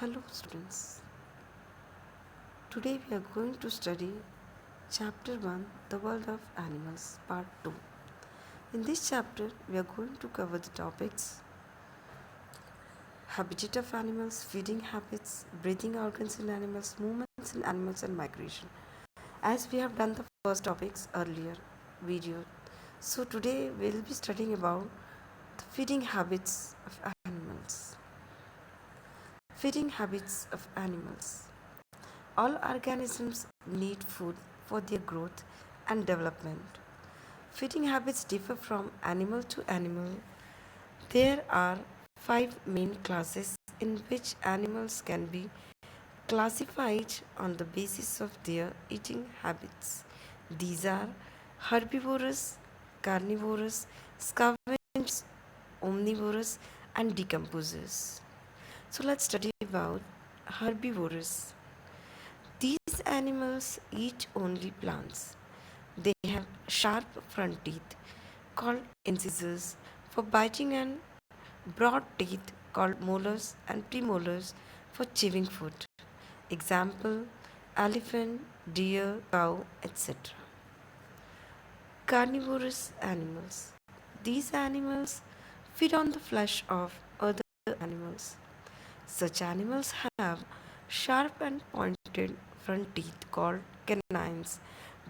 Hello students. Today we are going to study chapter 1, The World of Animals, part 2. In this chapter we are going to cover the topics habitat of animals, feeding habits, breathing organs in animals, movements in animals and migration. As we have done the first topics earlier video. So today we will be studying about the feeding habits of animals. Feeding habits of animals. All organisms need food for their growth and development. Feeding habits differ from animal to animal. There are five main classes in which animals can be classified on the basis of their eating habits. These are herbivorous, carnivorous, scavengers, omnivorous, and decomposers. So let's study about herbivorous. These animals eat only plants. They have sharp front teeth called incisors for biting and broad teeth called molars and premolars for chewing food. Example elephant, deer, cow, etc. Carnivorous animals. These animals feed on the flesh of other animals. Such animals have sharp and pointed front teeth called canines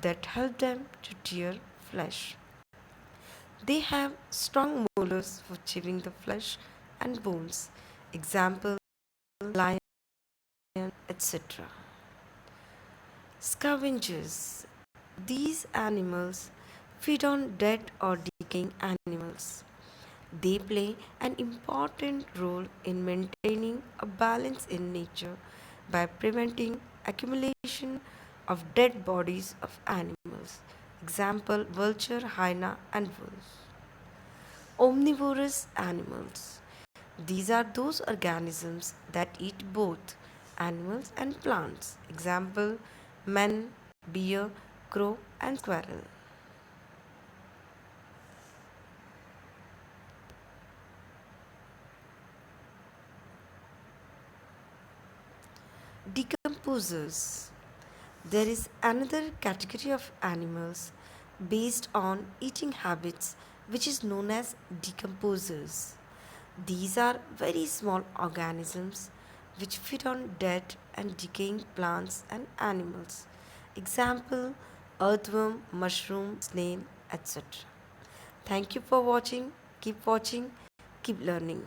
that help them to tear flesh. They have strong molars for chewing the flesh and bones. Example lion, etc. Scavengers. These animals feed on dead or decaying animals. They play an important role in maintaining a balance in nature by preventing accumulation of dead bodies of animals. Example vulture, hyena, and wolf. Omnivorous animals. These are those organisms that eat both animals and plants. Example men, deer, crow, and squirrel. Decomposers. There is another category of animals based on eating habits which is known as decomposers. These are very small organisms which feed on dead and decaying plants and animals. Example earthworm, mushroom, snail, etc. Thank you for watching. Keep watching, keep learning.